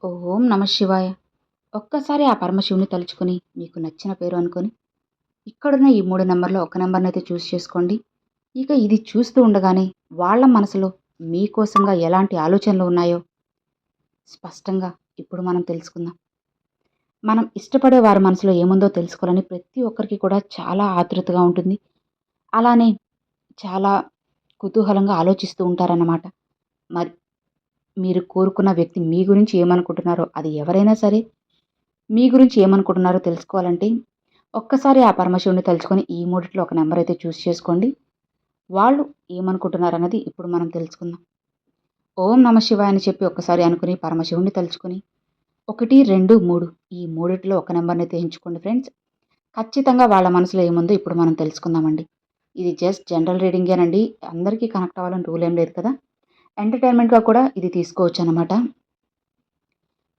ఓం నమ శివాయ. ఒక్కసారి ఆ పరమశివుని తలుచుకొని, మీకు నచ్చిన పేరు అనుకొని, ఇక్కడున్న ఈ 3 నంబర్‌లో ఒక నంబర్‌నైతే చేసుకోండి. ఇక ఇది చూస్తూ ఉండగానే వాళ్ళ మనసులో మీకోసంగా ఎలాంటి ఆలోచనలు ఉన్నాయో స్పష్టంగా ఇప్పుడు మనం తెలుసుకుందాం. మనం ఇష్టపడే వారి మనసులో ఏముందో తెలుసుకోవాలని ప్రతి ఒక్కరికి కూడా చాలా ఆతృతగా ఉంటుంది. అలానే చాలా కుతూహలంగా ఆలోచిస్తూ ఉంటారన్నమాట. మరి మీరు కోరుకున్న వ్యక్తి మీ గురించి ఏమనుకుంటున్నారో, అది ఎవరైనా సరే మీ గురించి ఏమనుకుంటున్నారో తెలుసుకోవాలంటే, ఒక్కసారి ఆ పరమశివుడిని తలుచుకొని ఈ మూడిట్లో ఒక నంబర్ అయితే చేసుకోండి. వాళ్ళు ఏమనుకుంటున్నారన్నది ఇప్పుడు మనం తెలుసుకుందాం. ఓం నమ శివాయ అని చెప్పి ఒక్కసారి అనుకుని పరమశివుడిని తలుచుకొని 1, 2, 3 ఈ మూడిట్లో ఒక నంబర్‌నైతే ఎంచుకోండి ఫ్రెండ్స్. ఖచ్చితంగా వాళ్ళ మనసులో ఏముందో ఇప్పుడు మనం తెలుసుకుందామండి. ఇది జస్ట్ జనరల్ రీడింగేనండి. అందరికీ కనెక్ట్ అవ్వాలని రూల్ ఏం లేదు కదా! ఎంటర్‌టైన్‌మెంట్‌గా కూడా ఇది తీసుకోవచ్చనమాట.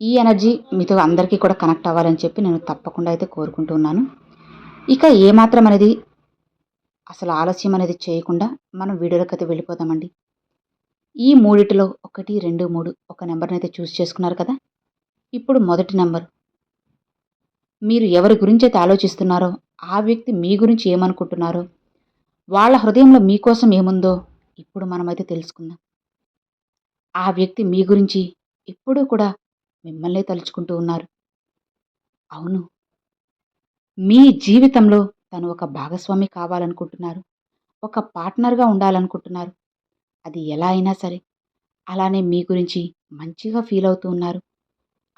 ఈ ఎనర్జీ మీతో అందరికీ కూడా కనెక్ట్ అవ్వాలని చెప్పి నేను తప్పకుండా అయితే కోరుకుంటూ ఉన్నాను. ఇక ఏమాత్రం అనేది అసలు ఆలస్యం అనేది చేయకుండా మనం వీడియోలోకైతే వెళ్ళిపోదామండి. ఈ మూడిటిలో 1, 2, 3 ఒక నెంబర్‌నైతే చేసుకున్నారు కదా! ఇప్పుడు మొదటి నెంబర్ మీరు ఎవరి గురించైతే ఆలోచిస్తున్నారో, ఆ వ్యక్తి మీ గురించి ఏమనుకుంటున్నారో, వాళ్ళ హృదయంలో మీకోసం ఏముందో ఇప్పుడు మనమైతే తెలుసుకుందాం. ఆ వ్యక్తి మీ గురించి ఎప్పుడూ కూడా మిమ్మల్నే తలుచుకుంటూ ఉన్నారు. అవును. మీ జీవితంలో తను ఒక భాగస్వామి కావాలనుకుంటున్నారు. ఒక పార్ట్నర్‌గా ఉండాలనుకుంటున్నారు. అది ఎలా అయినా సరే. అలానే మీ గురించి మంచిగా ఫీల్ అవుతూ ఉన్నారు.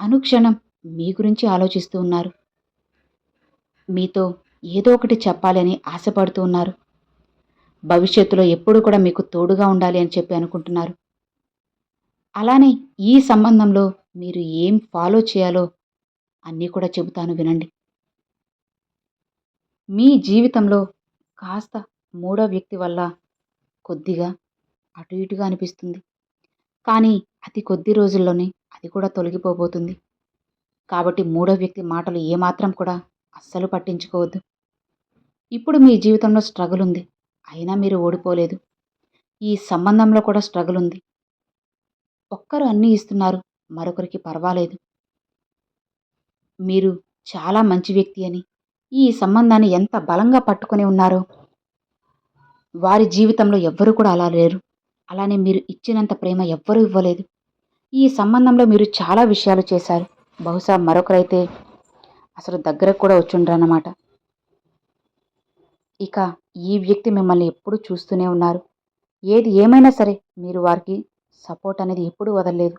అనుక్షణం మీ గురించి ఆలోచిస్తూ ఉన్నారు. మీతో ఏదో ఒకటి చెప్పాలని ఆశపడుతూ ఉన్నారు. భవిష్యత్తులో ఎప్పుడూ కూడా మీకు తోడుగా ఉండాలి అని చెప్పి అనుకుంటున్నారు. అలానే ఈ సంబంధంలో మీరు ఏం ఫాలో చేయాలో అన్నీ కూడా చెబుతాను వినండి. మీ జీవితంలో కాస్త మూడో వ్యక్తి వల్ల కొద్దిగా అటు ఇటుగా అనిపిస్తుంది. కానీ అతి కొద్ది రోజుల్లోనే అది కూడా తొలగిపోబోతుంది. కాబట్టి మూడో వ్యక్తి మాటలు ఏమాత్రం కూడా అస్సలు పట్టించుకోవద్దు. ఇప్పుడు మీ జీవితంలో స్ట్రగుల్ ఉంది. అయినా మీరు ఓడిపోలేదు. ఈ సంబంధంలో కూడా స్ట్రగుల్ ఉంది. ఒక్కరు అన్నీ ఇస్తున్నారు. మరొకరికి పర్వాలేదు. మీరు చాలా మంచి వ్యక్తి అని, ఈ సంబంధాన్ని ఎంత బలంగా పట్టుకొని ఉన్నారో, వారి జీవితంలో ఎవ్వరూ కూడా అలా లేరు. అలానే మీరు ఇచ్చినంత ప్రేమ ఎవ్వరూ ఇవ్వలేదు. ఈ సంబంధంలో మీరు చాలా విషయాలు చేశారు. బహుశా మరొకరైతే అసలు దగ్గరకు కూడా వచ్చుండరన్నమాట. ఇక ఈ వ్యక్తి మిమ్మల్ని ఎప్పుడూ చూస్తూనే ఉన్నారు. ఏది ఏమైనా సరే మీరు వారికి సపోర్ట్ అనేది ఎప్పుడూ వదలలేదు.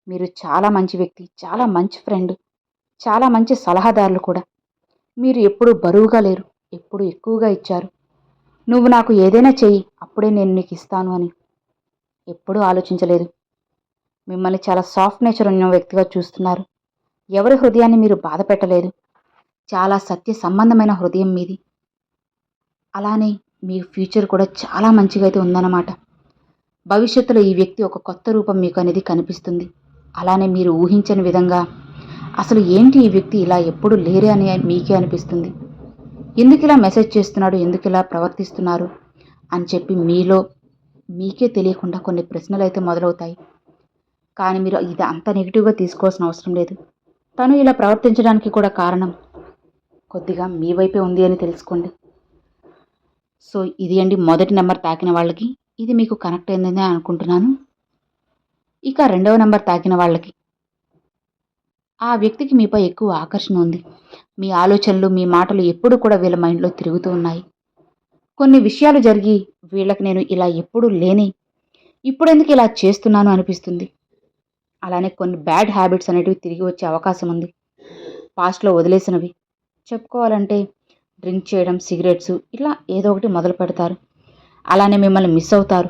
మీరు చాలా మంచి వ్యక్తి, చాలా మంచి ఫ్రెండ్, చాలా మంచి సలహాదారులు కూడా. మీరు ఎప్పుడూ బరువుగా లేరు. ఎప్పుడూ ఎక్కువగా ఇచ్చారు. నువ్వు నాకు ఏదైనా చెయ్యి, అప్పుడే నేను నీకు ఇస్తాను అని ఎప్పుడూ ఆలోచించలేదు. మిమ్మల్ని చాలా సాఫ్ట్ నేచర్ ఉన్న వ్యక్తిగా చూస్తున్నారు. ఎవరి హృదయాన్ని మీరు బాధ పెట్టలేదు. చాలా సత్య సంబంధమైన హృదయం మీది. అలానే మీ ఫ్యూచర్ కూడా చాలా మంచిగా అయితే ఉందన్నమాట. భవిష్యత్తులో ఈ వ్యక్తి ఒక కొత్త రూపం మీకు అనేది కనిపిస్తుంది. అలానే మీరు ఊహించని విధంగా అసలు ఏంటి ఈ వ్యక్తి ఇలా ఎప్పుడు లేరే అని మీకే అనిపిస్తుంది. ఎందుకు ఇలా మెసేజ్ చేస్తున్నాడు, ఎందుకు ఇలా ప్రవర్తిస్తున్నారు అని చెప్పి మీలో మీకే తెలియకుండా కొన్ని ప్రశ్నలు అయితే మొదలవుతాయి. కానీ మీరు ఇది అంత నెగిటివ్గా తీసుకోవాల్సిన అవసరం లేదు. తను ఇలా ప్రవర్తించడానికి కూడా కారణం కొద్దిగా మీ వైపే ఉంది అని తెలుసుకోండి. సో ఇది అండి మొదటి నెంబర్ తాకిన వాళ్ళకి ఇది మీకు కనెక్ట్ అయిందని అనుకుంటున్నాను. ఇక రెండవ నెంబర్ తాకిన వాళ్ళకి ఆ వ్యక్తికి మీపై ఎక్కువ ఆకర్షణ ఉంది. మీ ఆలోచనలు, మీ మాటలు ఎప్పుడూ కూడా వీళ్ళ మైండ్‌లో తిరుగుతూ ఉన్నాయి. కొన్ని విషయాలు జరిగి వీళ్ళకి నేను ఇలా ఎప్పుడూ లేనే, ఇప్పుడెందుకు ఇలా చేస్తున్నాను అనిపిస్తుంది. అలానే కొన్ని బ్యాడ్ హ్యాబిట్స్ అనేటివి తిరిగి వచ్చే అవకాశం ఉంది. పాస్ట్‌లో వదిలేసినవి. చెప్పుకోవాలంటే డ్రింక్ చేయడం, సిగరెట్స్ ఇలా ఏదో ఒకటి మొదలు పెడతారు. అలానే మిమ్మల్ని మిస్ అవుతారు.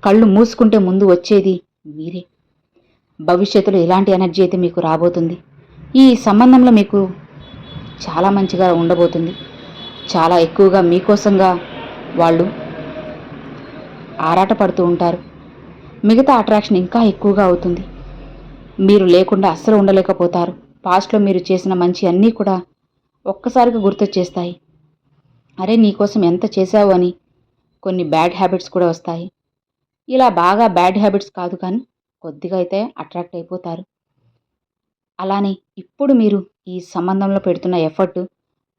కళ్ళు మూసుకుంటే ముందు వచ్చేది మీరే. భవిష్యత్తులో ఇలాంటి ఎనర్జీ అయితే మీకు రాబోతుంది. ఈ సంబంధంలో మీకు చాలా మంచిగా ఉండబోతుంది. చాలా ఎక్కువగా మీకోసంగా వాళ్ళు ఆరాటపడుతూ ఉంటారు. మిగతా అట్రాక్షన్ ఇంకా ఎక్కువగా అవుతుంది. మీరు లేకుండా అస్సలు ఉండలేకపోతారు. పాస్ట్‌లో మీరు చేసిన మంచి అన్నీ కూడా ఒక్కసారిగా గుర్తొచ్చేస్తాయి. అరే నీకోసం ఎంత చేశావు అని కొన్ని బ్యాడ్ హ్యాబిట్స్ కూడా వస్తాయి. ఇలా బాగా బ్యాడ్ హ్యాబిట్స్ కాదు కానీ కొద్దిగా అయితే అట్రాక్ట్ అయిపోతారు. అలానే ఇప్పుడు మీరు ఈ సంబంధంలో పెడుతున్న ఎఫర్ట్,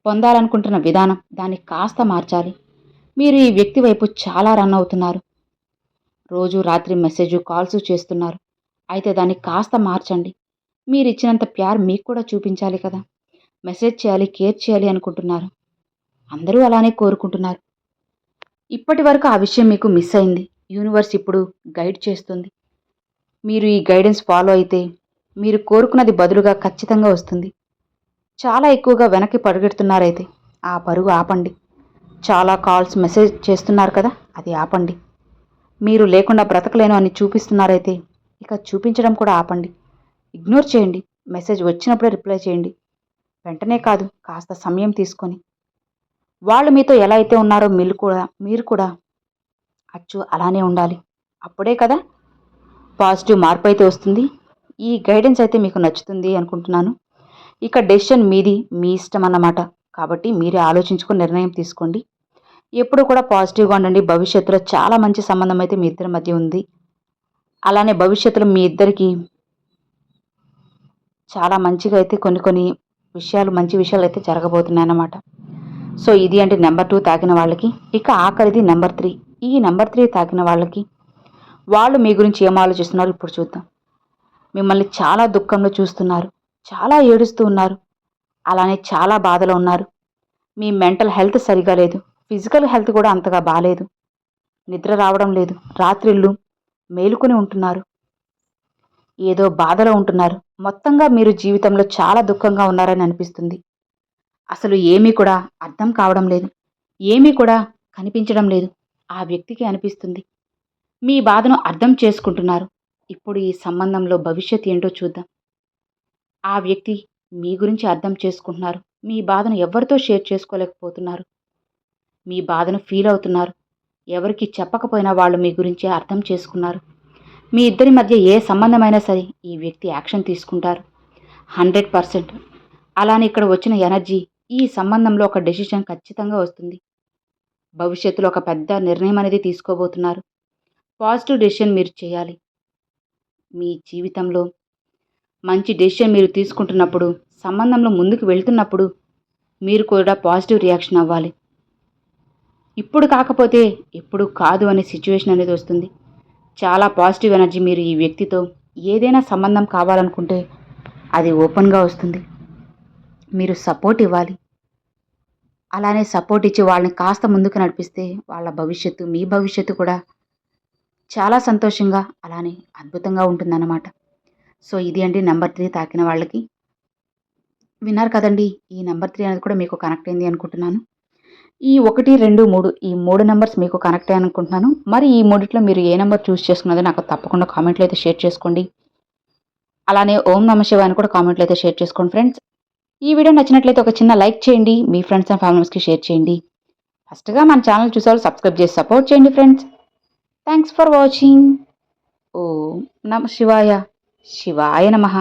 పొందాలనుకుంటున్న విధానం దాన్ని కాస్త మార్చాలి. మీరు ఈ వ్యక్తి వైపు చాలా రన్ అవుతున్నారు. రోజు రాత్రి మెసేజ్ కాల్స్ చేస్తున్నారు. అయితే దాన్ని కాస్త మార్చండి. మీరిచ్చినంత ప్యార్ మీకు కూడా చూపించాలి కదా! మెసేజ్ చేయాలి, కేర్ చేయాలి అనుకుంటున్నారు. అందరూ అలానే కోరుకుంటున్నారు. ఇప్పటి వరకు ఆ విషయం మీకు మిస్ అయింది. యూనివర్స్ ఇప్పుడు గైడ్ చేస్తుంది. మీరు ఈ గైడెన్స్ ఫాలో అయితే మీరు కోరుకున్నది బదులుగా ఖచ్చితంగా వస్తుంది. చాలా ఎక్కువగా వెనక్కి పరుగెడుతున్నారైతే ఆ పరుగు ఆపండి. చాలా కాల్స్ మెసేజ్ చేస్తున్నారు కదా, అది ఆపండి. మీరు లేకుండా బ్రతకలేను అని చూపిస్తున్నారైతే ఇక చూపించడం కూడా ఆపండి. ఇగ్నోర్ చేయండి. మెసేజ్ వచ్చినప్పుడే రిప్లై చేయండి. వెంటనే కాదు, కాస్త సమయం తీసుకొని. వాళ్ళు మీతో ఎలా అయితే ఉన్నారో మీరు కూడా అచ్చు అలానే ఉండాలి. అప్పుడే కదా పాజిటివ్ మార్పు అయితే వస్తుంది. ఈ గైడెన్స్ అయితే మీకు నచ్చుతుంది అనుకుంటున్నాను. ఇక డెసిషన్ మీది, మీ ఇష్టం అన్నమాట. కాబట్టి మీరే ఆలోచించుకొని నిర్ణయం తీసుకోండి. ఎప్పుడు కూడా పాజిటివ్గా ఉండండి. భవిష్యత్తులో చాలా మంచి సంబంధం అయితే మీ ఇద్దరి మధ్య ఉంది. అలానే భవిష్యత్తులో మీ ఇద్దరికి చాలా మంచిగా అయితే కొన్ని మంచి విషయాలు అయితే జరగబోతున్నాయి అన్నమాట. సో ఇది అంటే నెంబర్ 2 తాకిన వాళ్ళకి. ఇక ఆఖరిది నెంబర్ 3. ఈ నెంబర్ 3 తాకిన వాళ్ళకి వాళ్ళు మీ గురించి ఏం ఆలోచిస్తున్నారో ఇప్పుడు చూద్దాం. మిమ్మల్ని చాలా దుఃఖంలో చూస్తున్నారు. చాలా ఏడుస్తూ ఉన్నారు. అలానే చాలా బాధలో ఉన్నారు. మీ మెంటల్ హెల్త్ సరిగా లేదు. ఫిజికల్ హెల్త్ కూడా అంతగా బాలేదు. నిద్ర రావడం లేదు. రాత్రిళ్ళు మేలుకొని ఉంటున్నారు. ఏదో బాధలో ఉంటున్నారు. మొత్తంగా మీరు జీవితంలో చాలా దుఃఖంగా ఉన్నారని అనిపిస్తుంది. అసలు ఏమీ కూడా అర్థం కావడం లేదు. ఏమీ కూడా కనిపించడం లేదు. ఆ వ్యక్తికి అనిపిస్తుంది. మీ బాధను అర్థం చేసుకుంటున్నారు. ఇప్పుడు ఈ సంబంధంలో భవిష్యత్ ఏంటో చూద్దాం. ఆ వ్యక్తి మీ గురించి అర్థం చేసుకుంటున్నారు. మీ బాధను ఎవరితో షేర్ చేసుకోలేకపోతున్నారు. మీ బాధను ఫీల్ అవుతున్నారు. ఎవరికి చెప్పకపోయినా వాళ్ళు మీ గురించి అర్థం చేసుకున్నారు. మీ ఇద్దరి మధ్య ఏ సంబంధమైనా సరే ఈ వ్యక్తి యాక్షన్ తీసుకుంటారు 100%. అలానే ఇక్కడ వచ్చిన ఎనర్జీ ఈ సంబంధంలో ఒక డెసిషన్ ఖచ్చితంగా వస్తుంది. భవిష్యత్తులో ఒక పెద్ద నిర్ణయం అనేది తీసుకోబోతున్నారు. పాజిటివ్ డెసిషన్ మీరు చేయాలి. మీ జీవితంలో మంచి డెసిషన్ మీరు తీసుకుంటున్నప్పుడు, సంబంధంలో ముందుకు వెళ్తున్నప్పుడు మీరు కూడా పాజిటివ్ రియాక్షన్ అవ్వాలి. ఇప్పుడు కాకపోతే ఎప్పుడు కాదు అనే సిచ్యువేషన్ అనేది వస్తుంది. చాలా పాజిటివ్ ఎనర్జీ మీరు ఈ వ్యక్తితో ఏదైనా సంబంధం కావాలనుకుంటే అది ఓపెన్గా వస్తుంది. మీరు సపోర్ట్ ఇవ్వాలి. అలానే సపోర్ట్ ఇచ్చి వాళ్ళని కాస్త ముందుకు నడిపిస్తే వాళ్ళ భవిష్యత్తు, మీ భవిష్యత్తు కూడా చాలా సంతోషంగా అలానే అద్భుతంగా ఉంటుందన్నమాట. సో ఇది అండి నెంబర్ 3 తాకిన వాళ్ళకి. విన్నారు కదండి, ఈ నెంబర్ 3 అనేది కూడా మీకు కనెక్ట్ అయింది అనుకుంటున్నాను. ఈ 1, 2, 3 ఈ 3 నెంబర్స్ మీకు కనెక్ట్ అయ్యాయి అనుకుంటున్నాను. మరి ఈ మూడిట్లో మీరు ఏ నెంబర్ చూస్ చేసుకున్నదో నాకు తప్పకుండా కామెంట్లో అయితే షేర్ చేసుకోండి. అలానే ఓం నమః శివాయ అని కూడా కామెంట్లో అయితే షేర్ చేసుకోండి ఫ్రెండ్స్. ఈ వీడియో నచ్చినట్లయితే ఒక చిన్న లైక్ చేయండి. మీ ఫ్రెండ్స్ అండ్ ఫ్యామిలీస్కి షేర్ చేయండి. ఫస్ట్గా మన ఛానల్ చూసేవాళ్ళు సబ్స్క్రైబ్ చేసి సపోర్ట్ చేయండి ఫ్రెండ్స్. Thanks for watching. ఓం నమః శివాయ. శివాయ నమః.